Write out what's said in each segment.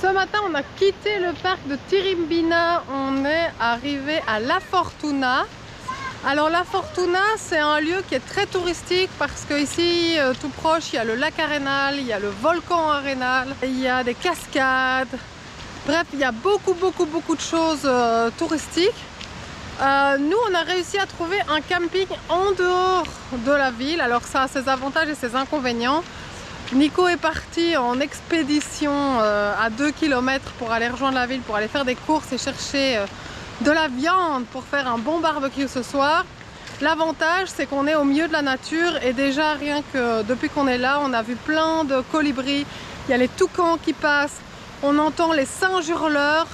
Ce matin, on a quitté le parc de Tirimbina, on est arrivé à La Fortuna. Alors La Fortuna, c'est un lieu qui est très touristique parce qu'ici, tout proche, il y a le lac Arenal, il y a le volcan Arenal, il y a des cascades. Bref, il y a beaucoup de choses touristiques. Nous, on a réussi à trouver un camping en dehors de la ville. Alors ça a ses avantages et ses inconvénients. Nico est parti en expédition à 2 km pour aller rejoindre la ville, pour aller faire des courses et chercher de la viande pour faire un bon barbecue ce soir. L'avantage, c'est qu'on est au milieu de la nature et déjà rien que depuis qu'on est là, on a vu plein de colibris. Il y a les toucans qui passent, on entend les singes hurleurs.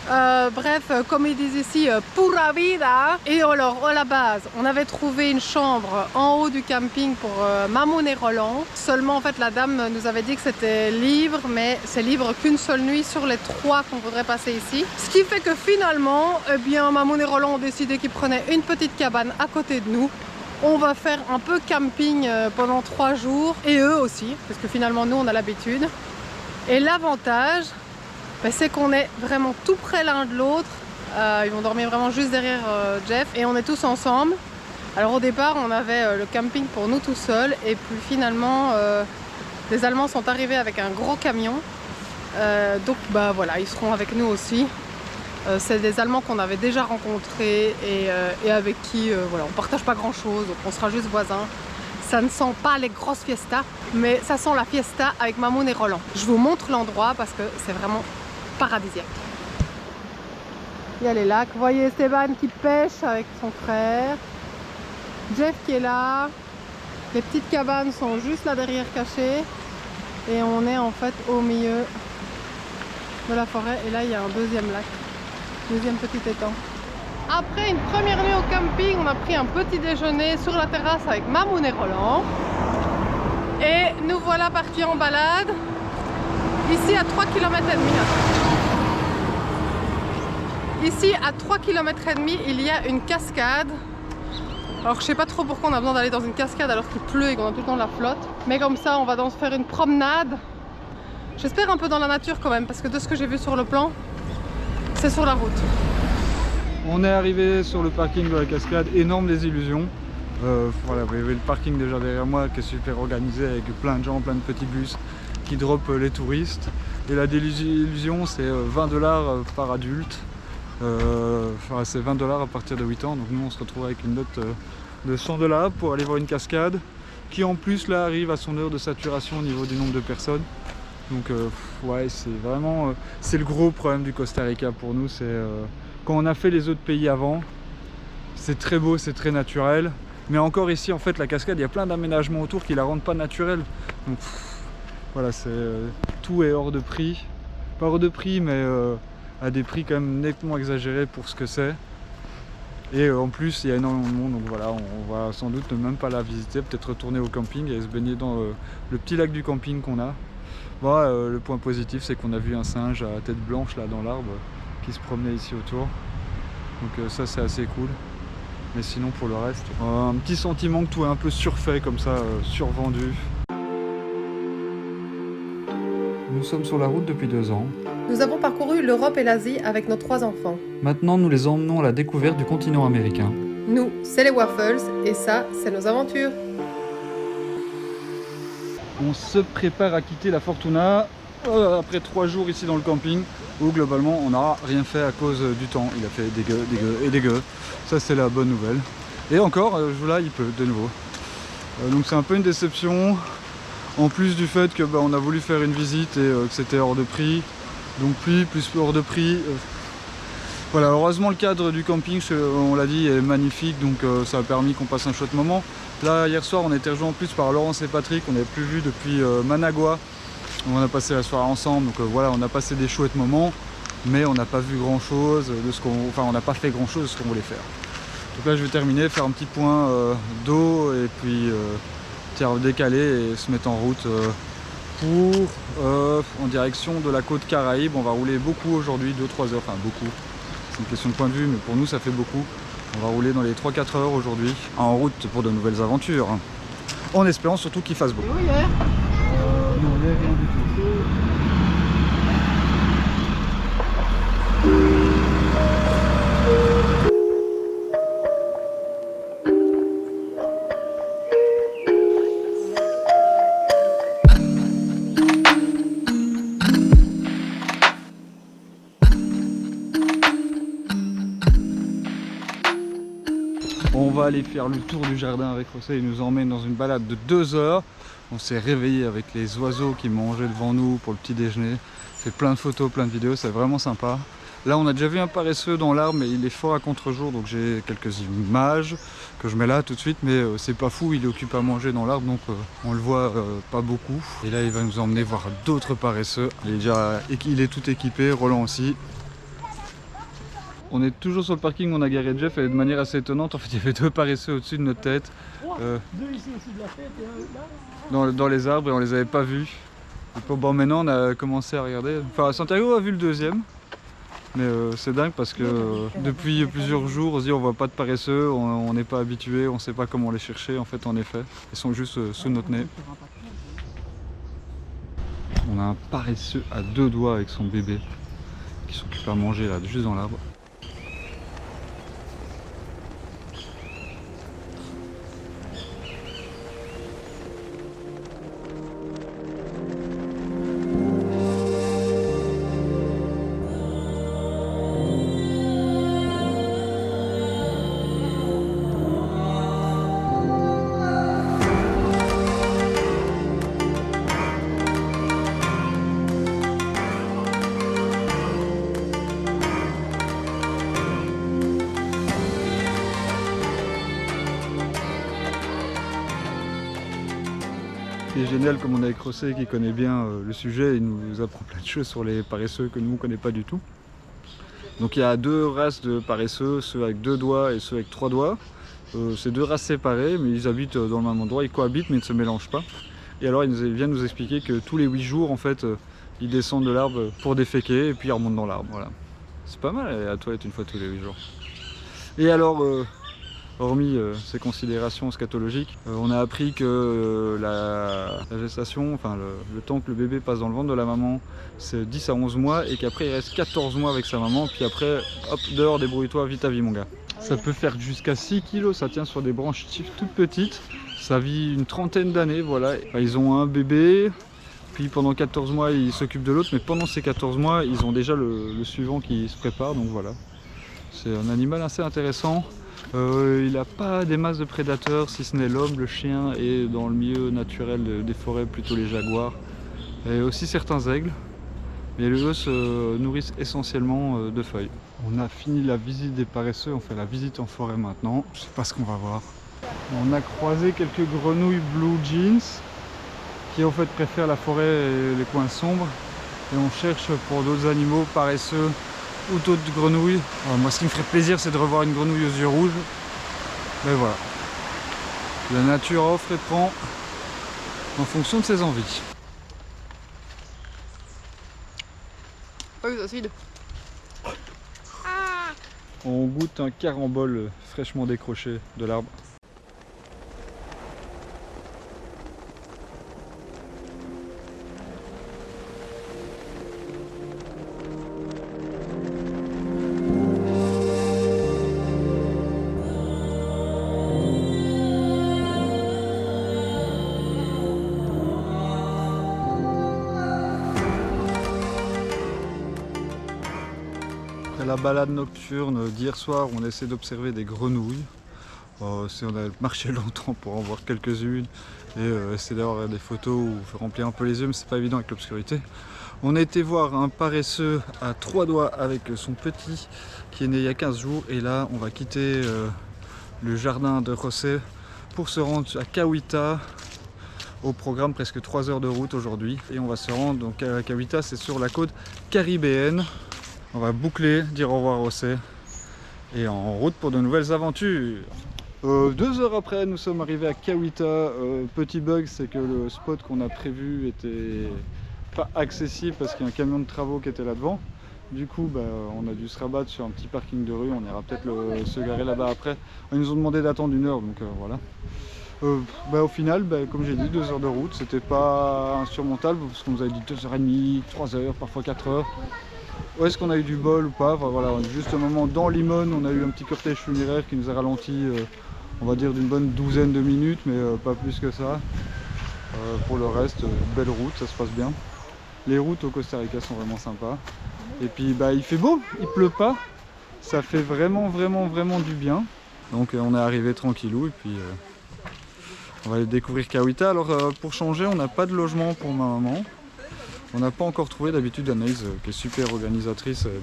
Bref, comme ils disent ici, pura vida. Et alors, à la base, on avait trouvé une chambre en haut du camping pour Mamoun et Roland. Seulement, en fait, la dame nous avait dit que c'était libre, mais c'est libre qu'une seule nuit sur les 3 qu'on voudrait passer ici. Ce qui fait que finalement, eh bien, Mamoun et Roland ont décidé qu'ils prenaient une petite cabane à côté de nous. On va faire un peu camping pendant 3 jours, et eux aussi, parce que finalement, nous, on a l'habitude. Et l'avantage, c'est qu'on est vraiment tout près l'un de l'autre. Ils vont dormir vraiment juste derrière Jeff et on est tous ensemble. Alors au départ on avait le camping pour nous tout seuls et puis finalement les Allemands sont arrivés avec un gros camion. Donc bah voilà, ils seront avec nous aussi. C'est des Allemands qu'on avait déjà rencontrés et avec qui voilà, on partage pas grand chose, donc on sera juste voisins. Ça ne sent pas les grosses fiestas, mais ça sent la fiesta avec Mamoun et Roland. Je vous montre l'endroit parce que c'est vraiment paradisiaque. Il y a les lacs. Vous voyez Esteban qui pêche avec son frère. Jeff qui est là. Les petites cabanes sont juste là derrière cachées. Et on est en fait au milieu de la forêt. Et là il y a un deuxième lac. Deuxième petit étang. Après une première nuit au camping, on a pris un petit déjeuner sur la terrasse avec Mamoun et Roland. Et nous voilà partis en balade. Ici à 3 km et demi. Ici à 3 km et demi, il y a une cascade. Alors je sais pas trop pourquoi on a besoin d'aller dans une cascade alors qu'il pleut et qu'on a tout le temps de la flotte. Mais comme ça on va donc faire une promenade. J'espère un peu dans la nature quand même parce que de ce que j'ai vu sur le plan, c'est sur la route. On est arrivé sur le parking de la cascade, énorme désillusion. Voilà, vous avez le parking déjà derrière moi qui est super organisé avec plein de gens, plein de petits bus qui droppent les touristes. Et la désillusion c'est 20 $ par adulte. Enfin, c'est 20 $ à partir de 8 ans. Donc nous on se retrouve avec une note de 100 $ pour aller voir une cascade qui en plus là arrive à son heure de saturation au niveau du nombre de personnes. Donc ouais, c'est vraiment c'est le gros problème du Costa Rica pour nous. C'est quand on a fait les autres pays avant, c'est très beau, c'est très naturel. Mais encore ici en fait la cascade, il y a plein d'aménagements autour qui la rendent pas naturelle. Donc voilà, c'est tout est hors de prix. Pas hors de prix mais à des prix quand même nettement exagérés pour ce que c'est. Et en plus il y a énormément de monde, donc voilà, on va sans doute même pas la visiter, peut-être retourner au camping et se baigner dans le petit lac du camping qu'on a. Voilà, le point positif c'est qu'on a vu un singe à tête blanche là dans l'arbre qui se promenait ici autour. Donc ça c'est assez cool. Mais sinon pour le reste, un petit sentiment que tout est un peu surfait comme ça, survendu. Nous sommes sur la route depuis 2 ans. Nous avons parcouru l'Europe et l'Asie avec nos 3 enfants. Maintenant, nous les emmenons à la découverte du continent américain. Nous, c'est les Waffles et ça, c'est nos aventures. On se prépare à quitter la Fortuna après 3 jours ici dans le camping où globalement on n'a rien fait à cause du temps. Il a fait dégueu. Ça c'est la bonne nouvelle. Et encore, là il pleut de nouveau. Donc c'est un peu une déception. En plus du fait que on a voulu faire une visite et que c'était hors de prix. Donc pluie plus hors de prix. Voilà, heureusement le cadre du camping, on l'a dit, est magnifique, donc ça a permis qu'on passe un chouette moment. Là hier soir on a été rejoints en plus par Laurence et Patrick, on n'avait plus vu depuis Managua. On a passé la soirée ensemble, donc voilà, on a passé des chouettes moments, mais on n'a pas vu grand chose de ce qu'on. Enfin on n'a pas fait grand chose de ce qu'on voulait faire. Donc là je vais terminer, faire un petit point d'eau et puis décaler et se mettre en route en direction de la côte Caraïbe. On va rouler beaucoup aujourd'hui, 2-3 heures, enfin beaucoup, c'est une question de point de vue, mais pour nous ça fait beaucoup. On va rouler dans les 3-4 heures aujourd'hui, en route pour de nouvelles aventures, en espérant surtout qu'il fasse beau. Hello, hier. Non, hier rien du tout. On va aller faire le tour du jardin avec José, il nous emmène dans une balade de 2 heures. On s'est réveillé avec les oiseaux qui mangeaient devant nous pour le petit déjeuner. Fait plein de photos, plein de vidéos, c'est vraiment sympa. Là on a déjà vu un paresseux dans l'arbre mais il est fort à contre-jour donc j'ai quelques images que je mets là tout de suite, mais c'est pas fou, il est occupé à manger dans l'arbre donc on le voit pas beaucoup. Et là il va nous emmener voir d'autres paresseux. Il est tout équipé, Roland aussi. On est toujours sur le parking, on a garé Jeff et de manière assez étonnante, en fait il y avait 2 paresseux au-dessus de notre tête. 2 ici au-dessus de la tête et un là. Dans les arbres et on les avait pas vus. Et bon maintenant on a commencé à regarder. Enfin Santiago a vu le deuxième. Mais c'est dingue parce que depuis plusieurs jours on se dit on voit pas de paresseux, on n'est pas habitué, on sait pas comment les chercher en fait en effet. Ils sont juste sous notre nez. On a un paresseux à 2 doigts avec son bébé qui s'occupe à manger là juste dans l'arbre. Ce qui est génial, comme on a avec José qui connaît bien le sujet, il nous apprend plein de choses sur les paresseux que nous on ne connaît pas du tout. Donc il y a 2 races de paresseux, ceux avec 2 doigts et ceux avec 3 doigts. C'est 2 races séparées mais ils habitent dans le même endroit, ils cohabitent mais ils ne se mélangent pas. Et alors il vient nous expliquer que tous les 8 jours en fait ils descendent de l'arbre pour déféquer et puis ils remontent dans l'arbre. Voilà. C'est pas mal aller à la toilette une fois tous les 8 jours. Et alors hormis ces considérations scatologiques, on a appris que la gestation, enfin le temps que le bébé passe dans le ventre de la maman, c'est 10 à 11 mois et qu'après il reste 14 mois avec sa maman, puis après, hop, dehors, débrouille-toi, vite à vie mon gars. Ça peut faire jusqu'à 6 kg, ça tient sur des branches toutes petites, ça vit une trentaine d'années, voilà. Enfin, ils ont un bébé, puis pendant 14 mois ils s'occupent de l'autre, mais pendant ces 14 mois ils ont déjà le suivant qui se prépare, donc voilà. C'est un animal assez intéressant. Il n'a pas des masses de prédateurs, si ce n'est l'homme, le chien et dans le milieu naturel des forêts plutôt les jaguars et aussi certains aigles. Mais eux se nourrissent essentiellement de feuilles. On a fini la visite des paresseux, on fait la visite en forêt maintenant. Je sais pas ce qu'on va voir. On a croisé quelques grenouilles blue jeans qui en fait préfèrent la forêt et les coins sombres. Et on cherche pour d'autres animaux paresseux ou d'autres grenouilles. Alors, moi ce qui me ferait plaisir c'est de revoir une grenouille aux yeux rouges. Mais voilà. La nature offre et prend en fonction de ses envies. Pas eu d'acide. On goûte un carambole fraîchement décroché de l'arbre. Après la balade nocturne d'hier soir, on essaie d'observer des grenouilles. On a marché longtemps pour en voir quelques-unes et essayer d'avoir des photos ou remplir un peu les yeux, mais c'est pas évident avec l'obscurité. On a été voir un paresseux à 3 doigts avec son petit qui est né il y a 15 jours et là on va quitter le jardin de José pour se rendre à Cahuita. Au programme presque 3 heures de route aujourd'hui et on va se rendre donc à Cahuita, c'est sur la côte caribéenne. On va boucler, dire au revoir à José et en route pour de nouvelles aventures. 2 heures après, nous sommes arrivés à Cahuita. Petit bug, c'est que le spot qu'on a prévu était pas accessible parce qu'il y a un camion de travaux qui était là devant. Du coup, on a dû se rabattre sur un petit parking de rue. On ira peut-être se garer là-bas après. Ils nous ont demandé d'attendre 1 heure, donc voilà. Au final, comme j'ai dit, 2 heures de route, c'était pas insurmontable parce qu'on nous avait dit 2h30, 3 heures, parfois 4 heures. Est-ce qu'on a eu du bol ou pas? Enfin, voilà, juste un moment dans Limone, on a eu un petit cortège funéraire qui nous a ralenti, on va dire d'une bonne 12aine de minutes, mais pas plus que ça. Pour le reste, belle route, ça se passe bien. Les routes au Costa Rica sont vraiment sympas. Et puis il fait beau, il pleut pas, ça fait vraiment du bien. Donc on est arrivé tranquillou et puis on va aller découvrir Kawita. Alors pour changer, on n'a pas de logement pour ma maman. On n'a pas encore trouvé. D'habitude Anaïs, qui est super organisatrice, elle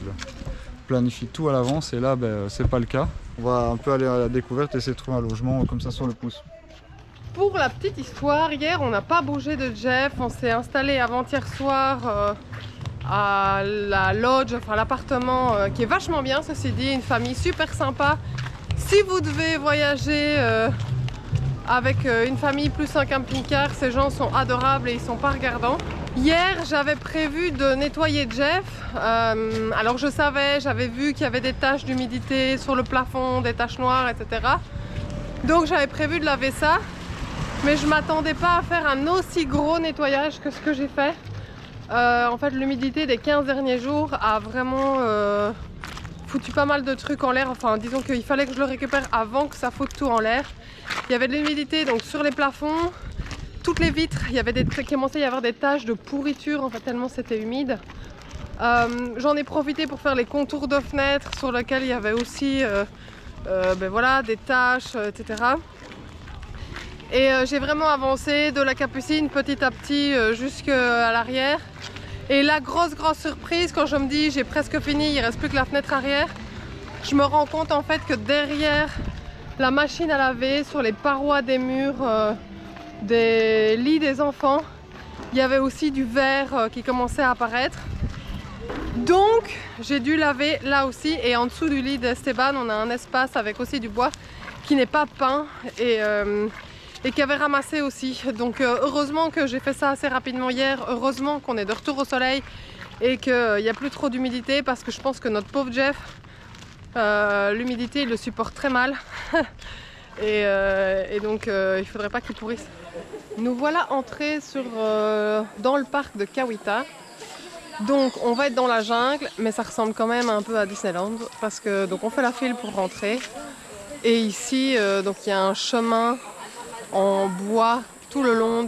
planifie tout à l'avance et là c'est pas le cas. On va un peu aller à la découverte et essayer de trouver un logement comme ça sur le pouce. Pour la petite histoire, hier on n'a pas bougé de Jeff, on s'est installé avant-hier soir à la lodge, enfin l'appartement qui est vachement bien, ceci dit, une famille super sympa. Si vous devez voyager avec une famille plus un camping-car, ces gens sont adorables et ils sont pas regardants. Hier j'avais prévu de nettoyer Jeff, alors je savais, j'avais vu qu'il y avait des taches d'humidité sur le plafond, des taches noires, etc. Donc j'avais prévu de laver ça, mais je m'attendais pas à faire un aussi gros nettoyage que ce que j'ai fait. En fait l'humidité des 15 derniers jours a vraiment foutu pas mal de trucs en l'air, enfin disons qu'il fallait que je le récupère avant que ça foute tout en l'air. Il y avait de l'humidité donc sur les plafonds, toutes les vitres, il y avait commençait à y avoir des taches de pourriture en fait tellement c'était humide. J'en ai profité pour faire les contours de fenêtres sur lesquels il y avait aussi voilà, des taches, etc. Et j'ai vraiment avancé de la capucine petit à petit jusqu'à l'arrière. Et la grosse surprise quand je me dis j'ai presque fini, il reste plus que la fenêtre arrière, je me rends compte en fait que derrière la machine à laver, sur les parois des murs des lits des enfants, il y avait aussi du verre qui commençait à apparaître. Donc j'ai dû laver là aussi, et en dessous du lit d'Esteban on a un espace avec aussi du bois qui n'est pas peint et qui avait ramassé aussi. Donc heureusement que j'ai fait ça assez rapidement hier, heureusement qu'on est de retour au soleil et qu'il n'y a plus trop d'humidité, parce que je pense que notre pauvre Jeff, l'humidité il le supporte très mal et donc il faudrait pas qu'il pourrisse. Nous voilà entrés dans le parc de Kawita. Donc on va être dans la jungle, mais ça ressemble quand même un peu à Disneyland, parce que donc on fait la file pour rentrer. Et ici donc il y a un chemin en bois tout le long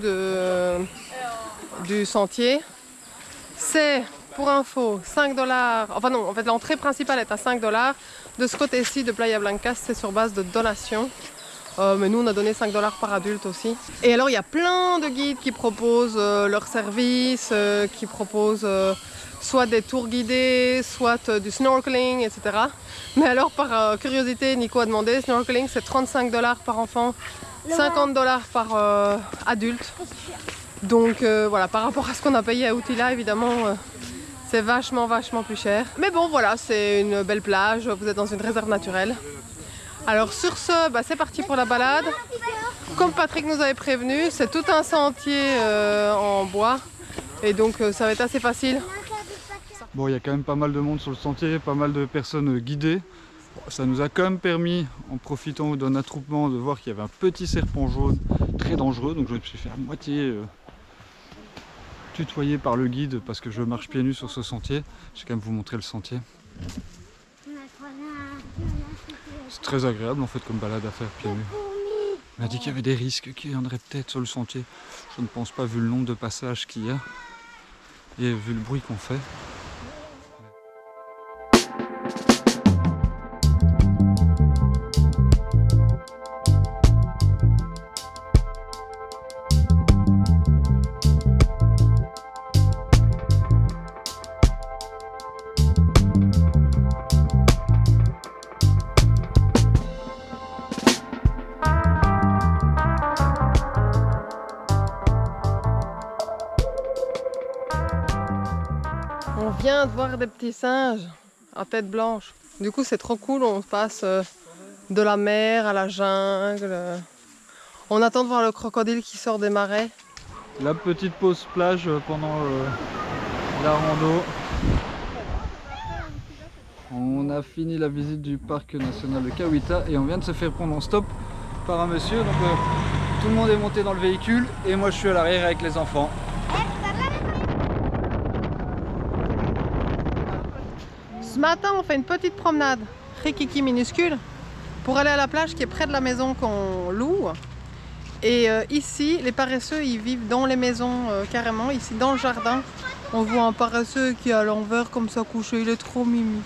du sentier. C'est, pour info, 5 $. Enfin non, en fait l'entrée principale est à 5 $. De ce côté-ci de Playa Blanca, c'est sur base de donation. Mais nous on a donné 5 $ par adulte aussi. Et alors il y a plein de guides qui proposent leurs services, qui proposent soit des tours guidés, soit du snorkeling, etc. Mais alors par curiosité, Nico a demandé, snorkeling c'est 35 $ par enfant, 50 $ par adulte. Donc voilà, par rapport à ce qu'on a payé à Utila, évidemment c'est vachement plus cher. Mais bon voilà, c'est une belle plage, vous êtes dans une réserve naturelle. Alors sur ce, c'est parti pour la balade. Comme Patrick nous avait prévenu, c'est tout un sentier en bois et donc ça va être assez facile. Bon, il y a quand même pas mal de monde sur le sentier, pas mal de personnes guidées. Ça nous a quand même permis, en profitant d'un attroupement, de voir qu'il y avait un petit serpent jaune très dangereux. Donc je me suis fait à moitié tutoyer par le guide parce que je marche pieds nus sur ce sentier. Je vais quand même vous montrer le sentier. C'est très agréable en fait comme balade à faire pieds nus. On a dit qu'il y avait des risques qui viendraient peut-être sur le sentier. Je ne pense pas vu le nombre de passages qu'il y a et vu le bruit qu'on fait. On vient de voir des petits singes à tête blanche. Du coup c'est trop cool, on passe de la mer à la jungle. On attend de voir le crocodile qui sort des marais. La petite pause plage pendant la rando. On a fini la visite du parc national de Kawita et on vient de se faire prendre en stop par un monsieur. Donc tout le monde est monté dans le véhicule et moi je suis à l'arrière avec les enfants. Ce matin on fait une petite promenade, rikiki minuscule, pour aller à la plage qui est près de la maison qu'on loue. Et ici, les paresseux, ils vivent dans les maisons carrément. Ici, dans le jardin, on voit un paresseux qui est à l'envers comme ça couché. Il est trop mimi.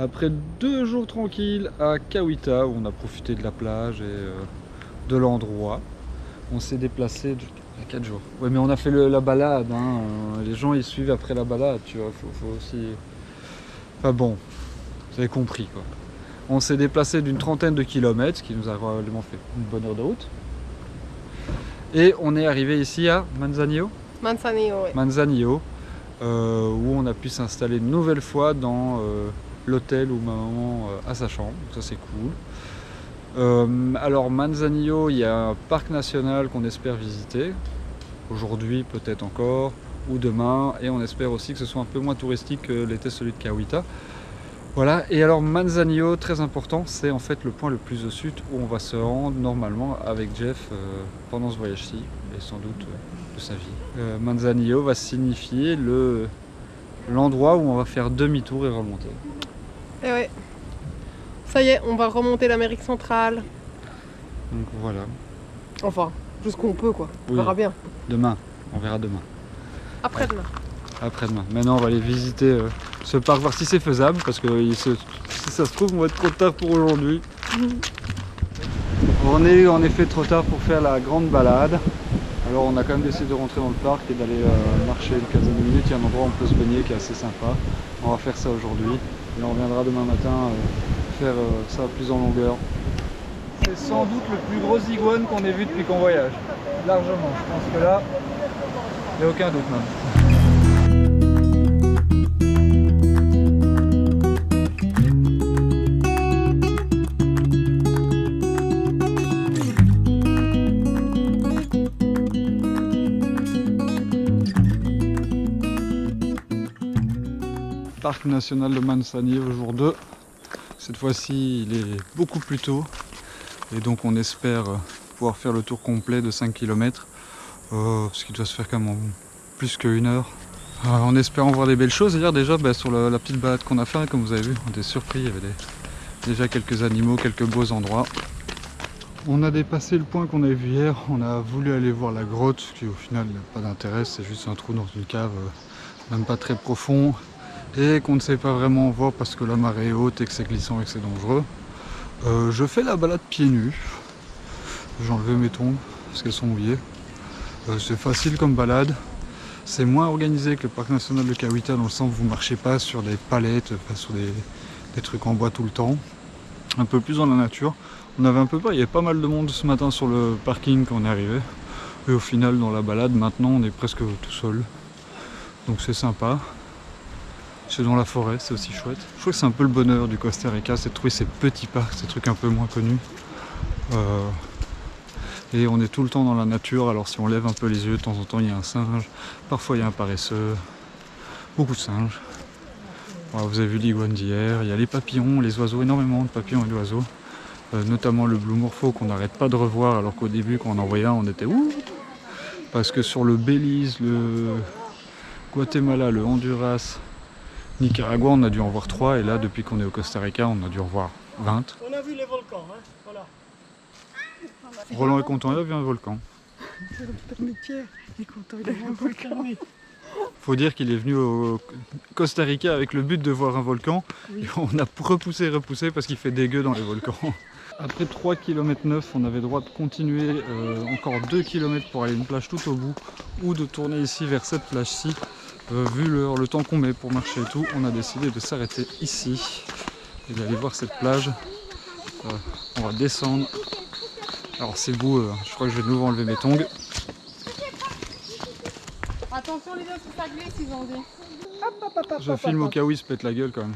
Après 2 jours tranquilles à Kawita, où on a profité de la plage et de l'endroit, on s'est déplacé... 4 jours. Ouais, mais on a fait la balade, hein. Les gens ils suivent après la balade, tu vois, faut aussi... Enfin bon, vous avez compris quoi. On s'est déplacé d'une trentaine de kilomètres, ce qui nous a probablement fait une bonne heure de route. Et on est arrivé ici à Manzanillo. Manzanillo, oui. Manzanillo, où on a pu s'installer une nouvelle fois dans l'hôtel où ma maman a sa chambre, ça c'est cool. Alors Manzanillo, il y a un parc national qu'on espère visiter, aujourd'hui peut-être encore, ou demain, et on espère aussi que ce soit un peu moins touristique que l'était celui de Kawita. Voilà, et alors Manzanillo, très important, c'est en fait le point le plus au sud où on va se rendre normalement avec Jeff pendant ce voyage-ci, et sans doute de sa vie. Manzanillo va signifier l'endroit où on va faire demi-tour et remonter. Et ouais. Ça y est, on va remonter l'Amérique centrale. Donc voilà. Enfin, jusqu'où on peut quoi. On Oui. verra bien. Demain, on verra demain. Après-demain. Après-demain. Maintenant, on va aller visiter ce parc, voir si c'est faisable, parce que si ça se trouve, on va être trop tard pour aujourd'hui. On est en effet trop tard pour faire la grande balade. Alors, on a quand même décidé de rentrer dans le parc et d'aller marcher une quinzaine de minutes. Il y a un endroit où on peut se baigner qui est assez sympa. On va faire ça aujourd'hui. Et on reviendra demain matin faire ça plus en longueur. C'est sans doute le plus gros iguane qu'on ait vu depuis qu'on voyage. Largement. Je pense que là, il n'y a aucun doute même. Parc national de Manzanillo, jour 2. Cette fois-ci, il est beaucoup plus tôt. Et donc on espère pouvoir faire le tour complet de 5 km. Parce qu'il doit se faire quand même plus qu'une heure. En espérant voir des belles choses. Hier déjà, sur la petite balade qu'on a fait, comme vous avez vu, on était surpris. Il y avait déjà quelques animaux, quelques beaux endroits. On a dépassé le point qu'on avait vu hier. On a voulu aller voir la grotte, qui au final n'a pas d'intérêt. C'est juste un trou dans une cave, même pas très profond. Et qu'on ne sait pas vraiment voir parce que la marée est haute et que c'est glissant et que c'est dangereux. Je fais la balade pieds nus. J'ai enlevé mes tongs parce qu'elles sont mouillées. C'est facile comme balade. C'est moins organisé que le parc national de Kawita dans le sens où vous ne marchez pas sur des palettes, pas sur des trucs en bois tout le temps. Un peu plus dans la nature. On avait un peu peur, il y avait pas mal de monde ce matin sur le parking quand on est arrivé. Et au final dans la balade maintenant on est presque tout seul. Donc c'est sympa. C'est dans la forêt, c'est aussi chouette. Je trouve que c'est un peu le bonheur du Costa Rica, c'est de trouver ces petits parcs, ces trucs un peu moins connus. Et on est tout le temps dans la nature, alors si on lève un peu les yeux, de temps en temps il y a un singe, parfois il y a un paresseux, beaucoup de singes. Voilà, vous avez vu l'iguane d'hier, il y a les papillons, les oiseaux, énormément de papillons et d'oiseaux. Notamment le blue morpho qu'on n'arrête pas de revoir, alors qu'au début quand on en voyait un on était ouh. Parce que sur le Belize, le Guatemala, le Honduras, Nicaragua, on a dû en voir 3 et là depuis qu'on est au Costa Rica on a dû en voir 20. On a vu les volcans, hein, voilà. Roland est content, il a vu un volcan. C'est le permis de Pierre, il est content, il a vu un volcan. Faut dire qu'il est venu au Costa Rica avec le but de voir un volcan. Oui. Et on a repoussé parce qu'il fait dégueu dans les volcans. Après 3 km 9, on avait le droit de continuer encore 2 km pour aller à une plage tout au bout ou de tourner ici vers cette plage-ci. Vu le temps qu'on met pour marcher et tout, on a décidé de s'arrêter ici et d'aller voir cette plage. On va descendre. Alors c'est beau, je crois que je vais de nouveau enlever mes tongs. Attention les autres, ça glisse, ils ont dit. Je filme au cas où il se pète la gueule quand même.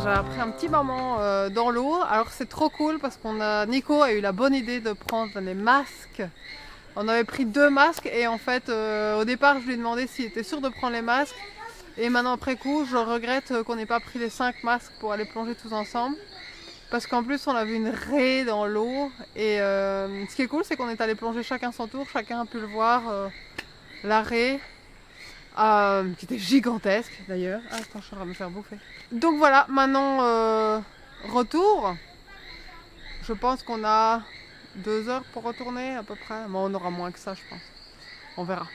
Après un petit moment dans l'eau, alors c'est trop cool parce Nico a eu la bonne idée de prendre les masques On avait pris 2 masques et en fait au départ je lui ai demandé s'il était sûr de prendre les masques. Et maintenant après coup je regrette qu'on n'ait pas pris les 5 masques pour aller plonger tous ensemble. Parce qu'en plus on a vu une raie dans l'eau. Et ce qui est cool c'est qu'on est allé plonger chacun son tour, chacun a pu le voir, la raie. Qui était gigantesque d'ailleurs. Ah, attends, je suis en train de me faire bouffer. Donc voilà, maintenant retour. Je pense qu'on a 2 heures pour retourner à peu près. Bon, on aura moins que ça, je pense. On verra.